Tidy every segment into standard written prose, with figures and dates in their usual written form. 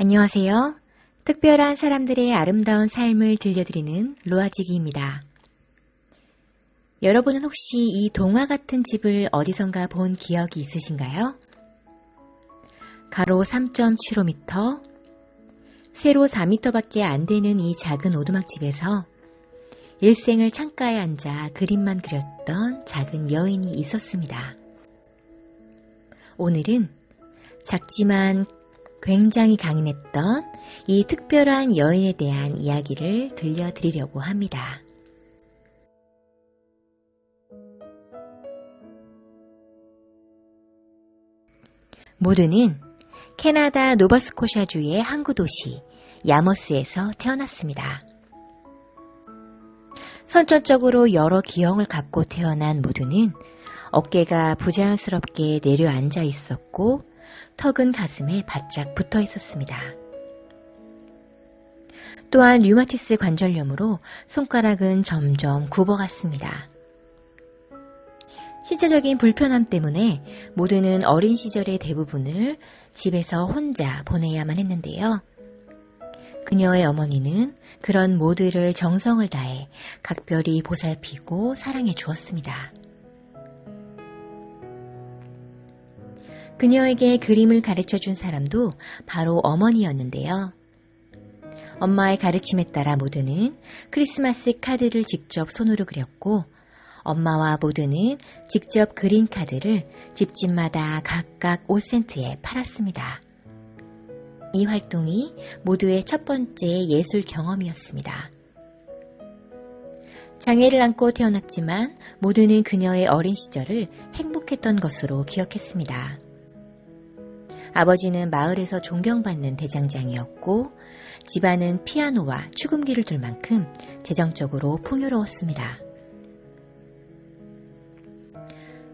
안녕하세요. 특별한 사람들의 아름다운 삶을 들려드리는 로아지기입니다. 여러분은 혹시 이 동화 같은 집을 어디선가 본 기억이 있으신가요? 가로 3.75m, 세로 4m밖에 안 되는 이 작은 오두막집에서 일생을 창가에 앉아 그림만 그렸던 작은 여인이 있었습니다. 오늘은 작지만 굉장히 강인했던 이 특별한 여인에 대한 이야기를 들려드리려고 합니다. 모두는 캐나다 노바스코샤주의 항구 도시 야머스에서 태어났습니다. 선천적으로 여러 기형을 갖고 태어난 모두는 어깨가 부자연스럽게 내려앉아 있었고 턱은 가슴에 바짝 붙어 있었습니다. 또한 류마티스 관절염으로 손가락은 점점 굽어갔습니다. 신체적인 불편함 때문에 모두는 어린 시절의 대부분을 집에서 혼자 보내야만 했는데요. 그녀의 어머니는 그런 모두를 정성을 다해 각별히 보살피고 사랑해 주었습니다. 그녀에게 그림을 가르쳐준 사람도 바로 어머니였는데요. 엄마의 가르침에 따라 모두는 크리스마스 카드를 직접 손으로 그렸고 엄마와 모두는 직접 그린 카드를 집집마다 각각 5센트에 팔았습니다. 이 활동이 모두의 첫 번째 예술 경험이었습니다. 장애를 안고 태어났지만 모두는 그녀의 어린 시절을 행복했던 것으로 기억했습니다. 아버지는 마을에서 존경받는 대장장이었고 집안은 피아노와 축음기를 둘 만큼 재정적으로 풍요로웠습니다.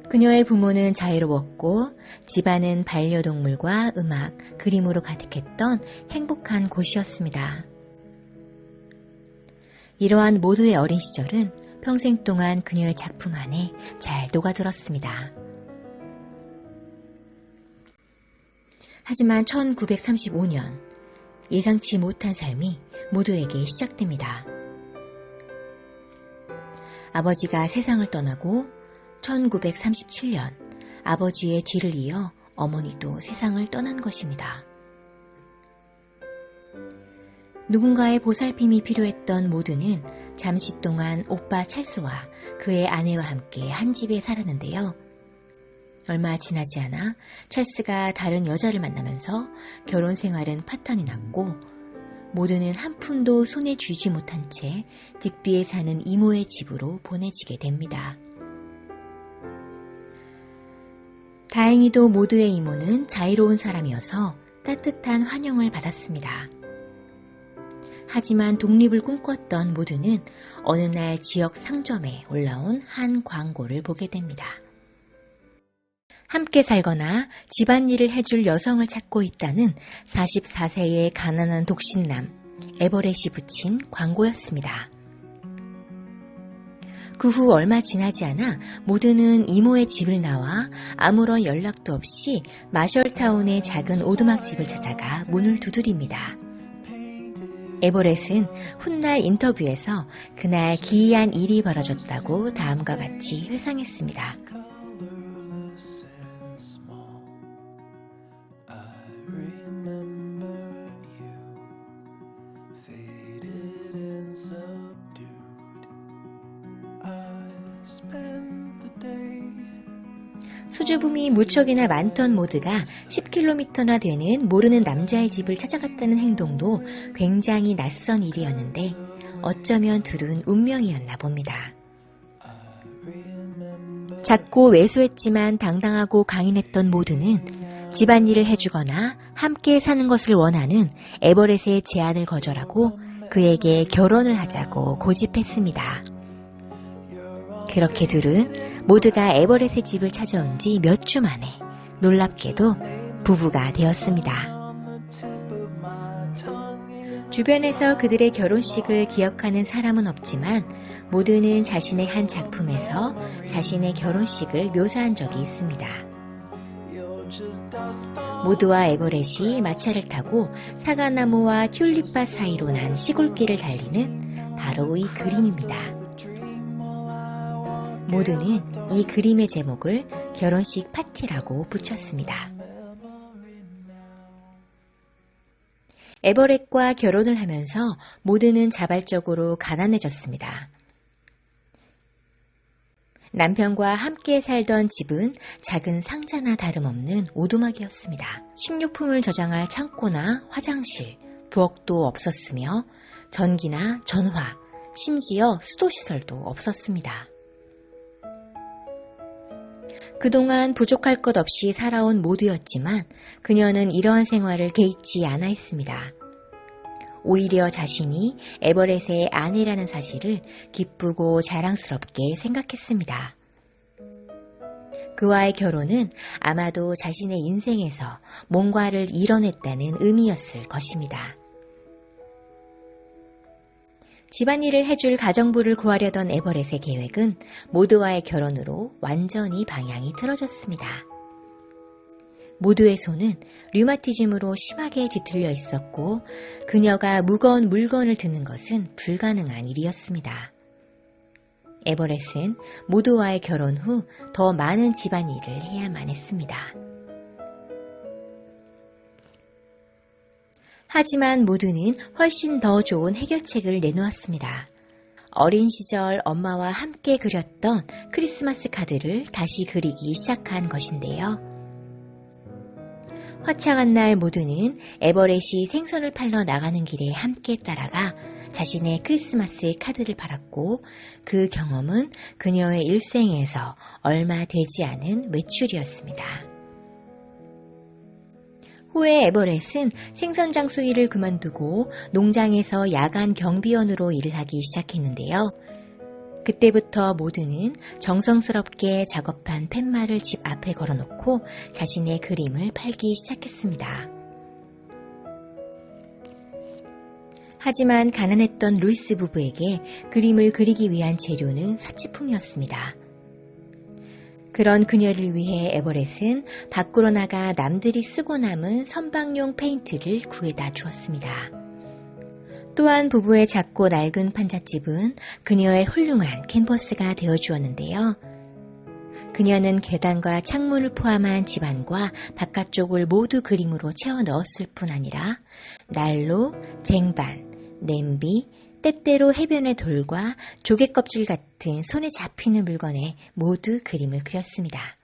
그녀의 부모는 자유로웠고 집안은 반려동물과 음악, 그림으로 가득했던 행복한 곳이었습니다. 이러한 모두의 어린 시절은 평생 동안 그녀의 작품 안에 잘 녹아들었습니다. 하지만 1935년 예상치 못한 삶이 모두에게 시작됩니다. 아버지가 세상을 떠나고 1937년 아버지의 뒤를 이어 어머니도 세상을 떠난 것입니다. 누군가의 보살핌이 필요했던 모두는 잠시 동안 오빠 찰스와 그의 아내와 함께 한 집에 살았는데요. 얼마 지나지 않아 찰스가 다른 여자를 만나면서 결혼 생활은 파탄이 났고 모두는 한 푼도 손에 쥐지 못한 채 digby에 사는 이모의 집으로 보내지게 됩니다. 다행히도 모두의 이모는 자유로운 사람이어서 따뜻한 환영을 받았습니다. 하지만 독립을 꿈꿨던 모두는 어느 날 지역 상점에 올라온 한 광고를 보게 됩니다. 함께 살거나 집안일을 해줄 여성을 찾고 있다는 44세의 가난한 독신남 에버렛이 붙인 광고였습니다. 그 후 얼마 지나지 않아 모두는 이모의 집을 나와 아무런 연락도 없이 마셜타운의 작은 오두막집을 찾아가 문을 두드립니다. 에버렛은 훗날 인터뷰에서 그날 기이한 일이 벌어졌다고 다음과 같이 회상했습니다. 수줍음이 무척이나 많던 모두가 10km나 되는 모르는 남자의 집을 찾아갔다는 행동도 굉장히 낯선 일이었는데 어쩌면 둘은 운명이었나 봅니다. 작고 왜소했지만 당당하고 강인했던 모두는 집안일을 해주거나 함께 사는 것을 원하는 에버렛의 제안을 거절하고 그에게 결혼을 하자고 고집했습니다. 그렇게 둘은 모두가 에버렛의 집을 찾아온 지 몇 주 만에 놀랍게도 부부가 되었습니다. 주변에서 그들의 결혼식을 기억하는 사람은 없지만 모두는 자신의 한 작품에서 자신의 결혼식을 묘사한 적이 있습니다. 모두와 에버렛이 마차를 타고 사과나무와 튤립밭 사이로 난 시골길을 달리는 바로 이 그림입니다. 모두는 이 그림의 제목을 결혼식 파티라고 붙였습니다. 에버렛과 결혼을 하면서 모두는 자발적으로 가난해졌습니다. 남편과 함께 살던 집은 작은 상자나 다름없는 오두막이었습니다. 식료품을 저장할 창고나 화장실, 부엌도 없었으며 전기나 전화, 심지어 수도시설도 없었습니다. 그동안 부족할 것 없이 살아온 모두였지만 그녀는 이러한 생활을 개의치 않아 했습니다. 오히려 자신이 에버렛의 아내라는 사실을 기쁘고 자랑스럽게 생각했습니다. 그와의 결혼은 아마도 자신의 인생에서 뭔가를 이뤄냈다는 의미였을 것입니다. 집안일을 해줄 가정부를 구하려던 에버렛의 계획은 모두와의 결혼으로 완전히 방향이 틀어졌습니다. 모두의 손은 류마티즘으로 심하게 뒤틀려 있었고 그녀가 무거운 물건을 드는 것은 불가능한 일이었습니다. 에버렛은 모두와의 결혼 후 더 많은 집안일을 해야만 했습니다. 하지만 모두는 훨씬 더 좋은 해결책을 내놓았습니다. 어린 시절 엄마와 함께 그렸던 크리스마스 카드를 다시 그리기 시작한 것인데요. 화창한 날 모두는 에버렛이 생선을 팔러 나가는 길에 함께 따라가 자신의 크리스마스 카드를 팔았고 그 경험은 그녀의 일생에서 얼마 되지 않은 외출이었습니다. 후에 에버렛은 생선 장수 일을 그만두고 농장에서 야간 경비원으로 일을 하기 시작했는데요. 그때부터 모두는 정성스럽게 작업한 팻말을 집 앞에 걸어놓고 자신의 그림을 팔기 시작했습니다. 하지만 가난했던 루이스 부부에게 그림을 그리기 위한 재료는 사치품이었습니다. 그런 그녀를 위해 에버렛은 밖으로 나가 남들이 쓰고 남은 선박용 페인트를 구해다 주었습니다. 또한 부부의 작고 낡은 판잣집은 그녀의 훌륭한 캔버스가 되어주었는데요. 그녀는 계단과 창문을 포함한 집안과 바깥쪽을 모두 그림으로 채워 넣었을 뿐 아니라 난로, 쟁반, 냄비, 때때로 해변의 돌과 조개껍질 같은 손에 잡히는 물건에 모두 그림을 그렸습니다.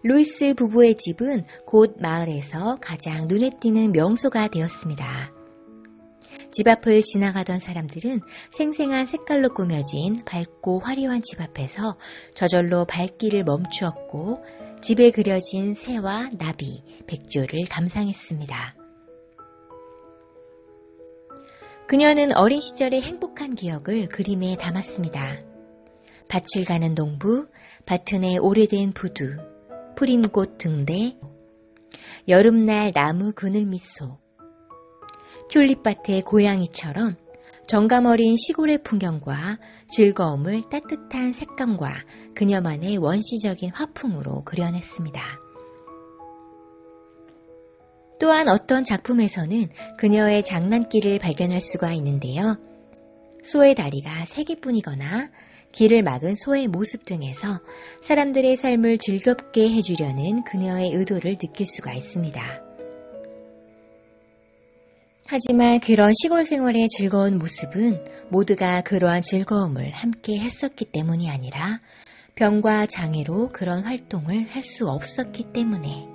루이스 부부의 집은 곧 마을에서 가장 눈에 띄는 명소가 되었습니다. 집 앞을 지나가던 사람들은 생생한 색깔로 꾸며진 밝고 화려한 집 앞에서 저절로 발길을 멈추었고 집에 그려진 새와 나비, 백조를 감상했습니다. 그녀는 어린 시절의 행복한 기억을 그림에 담았습니다. 밭을 가는 농부, 밭은 내 오래된 부두, 푸림꽃 등대, 여름날 나무 그늘 밑소, 튤립밭의 고양이처럼 정감 어린 시골의 풍경과 즐거움을 따뜻한 색감과 그녀만의 원시적인 화풍으로 그려냈습니다. 또한 어떤 작품에서는 그녀의 장난기를 발견할 수가 있는데요. 소의 다리가 3개뿐이거나 길을 막은 소의 모습 등에서 사람들의 삶을 즐겁게 해주려는 그녀의 의도를 느낄 수가 있습니다. 하지만 그런 시골 생활의 즐거운 모습은 모두가 그러한 즐거움을 함께 했었기 때문이 아니라 병과 장애로 그런 활동을 할 수 없었기 때문에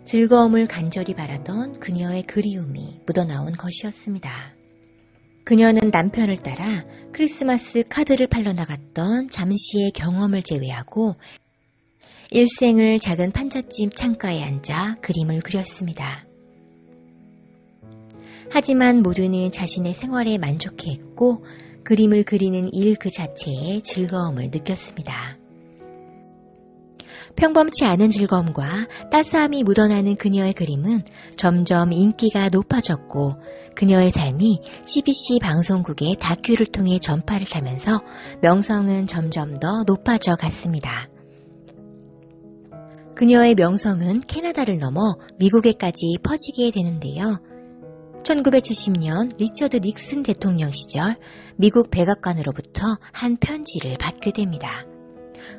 즐거움을 간절히 바라던 그녀의 그리움이 묻어나온 것이었습니다. 그녀는 남편을 따라 크리스마스 카드를 팔러 나갔던 잠시의 경험을 제외하고 일생을 작은 판잣집 창가에 앉아 그림을 그렸습니다. 하지만 모두는 자신의 생활에 만족해했고 그림을 그리는 일 그 자체에 즐거움을 느꼈습니다. 평범치 않은 즐거움과 따스함이 묻어나는 그녀의 그림은 점점 인기가 높아졌고 그녀의 삶이 CBC 방송국의 다큐를 통해 전파를 타면서 명성은 점점 더 높아져 갔습니다. 그녀의 명성은 캐나다를 넘어 미국에까지 퍼지게 되는데요. 1970년 리처드 닉슨 대통령 시절 미국 백악관으로부터 한 편지를 받게 됩니다.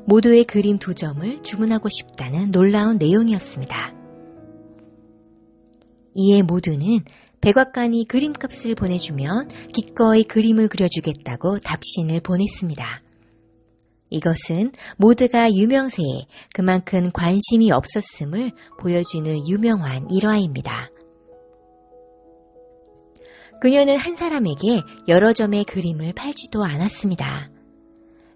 모두의 그림 2점을 주문하고 싶다는 놀라운 내용이었습니다. 이에 모두는 백악관이 그림값을 보내주면 기꺼이 그림을 그려주겠다고 답신을 보냈습니다. 이것은 모두가 유명세에 그만큼 관심이 없었음을 보여주는 유명한 일화입니다. 그녀는 한 사람에게 여러 점의 그림을 팔지도 않았습니다.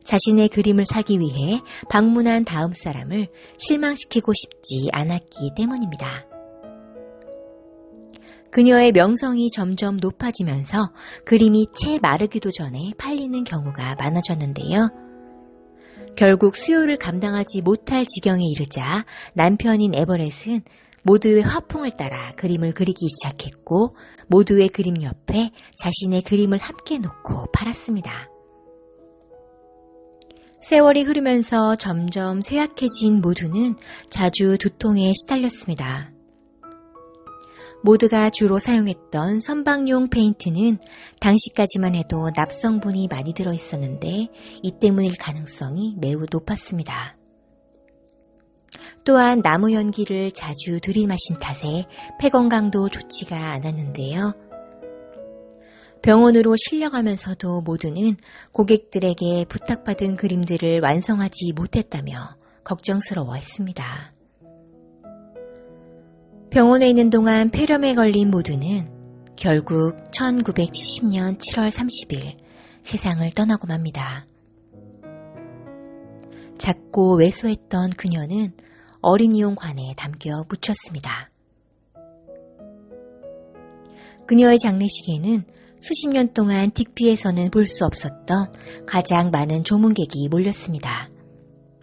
자신의 그림을 사기 위해 방문한 다음 사람을 실망시키고 싶지 않았기 때문입니다. 그녀의 명성이 점점 높아지면서 그림이 채 마르기도 전에 팔리는 경우가 많아졌는데요. 결국 수요를 감당하지 못할 지경에 이르자 남편인 에버렛은 모두의 화풍을 따라 그림을 그리기 시작했고 모두의 그림 옆에 자신의 그림을 함께 놓고 팔았습니다. 세월이 흐르면서 점점 쇠약해진 모두는 자주 두통에 시달렸습니다. 모두가 주로 사용했던 선박용 페인트는 당시까지만 해도 납성분이 많이 들어있었는데 이 때문일 가능성이 매우 높았습니다. 또한 나무 연기를 자주 들이마신 탓에 폐 건강도 좋지가 않았는데요. 병원으로 실려가면서도 모두는 고객들에게 부탁받은 그림들을 완성하지 못했다며 걱정스러워했습니다. 병원에 있는 동안 폐렴에 걸린 모두는 결국 1970년 7월 30일 세상을 떠나고 맙니다. 작고 왜소했던 그녀는 어린이용관에 담겨 묻혔습니다. 그녀의 장례식에는 수십 년 동안 딕비에서는 볼 수 없었던 가장 많은 조문객이 몰렸습니다.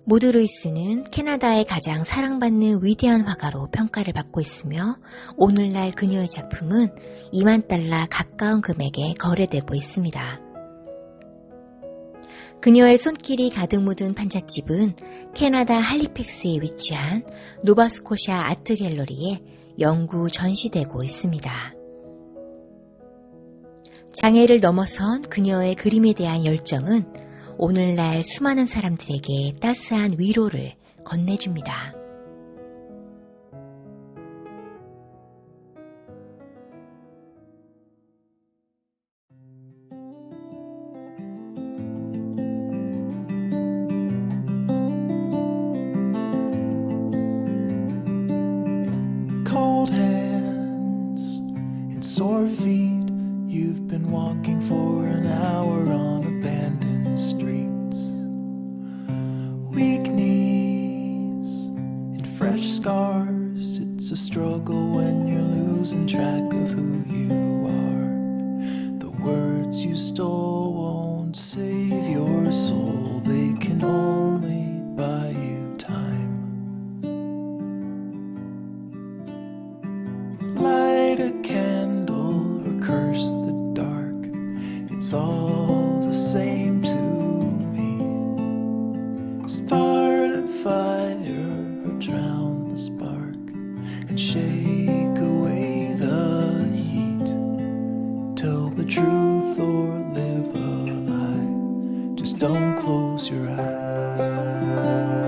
모드 루이스는 캐나다의 가장 사랑받는 위대한 화가로 평가를 받고 있으며 오늘날 그녀의 작품은 2만 달러 가까운 금액에 거래되고 있습니다. 그녀의 손길이 가득 묻은 판잣집은 캐나다 할리팩스에 위치한 노바스코샤 아트 갤러리에 영구 전시되고 있습니다. 장애를 넘어선 그녀의 그림에 대한 열정은 오늘날 수많은 사람들에게 따스한 위로를 건네줍니다. Cold hands and sore feet. You've been walking for an hour on abandoned streets. Weak knees and fresh scars. It's a struggle when you're losing track of who you are. The words you stole won't save your soul. They can only buy you time. Light a candle or curse the dark. It's all the same to me. Start a fire or drown the spark and shake away the heat. Tell the truth or live a lie. Just don't close your eyes.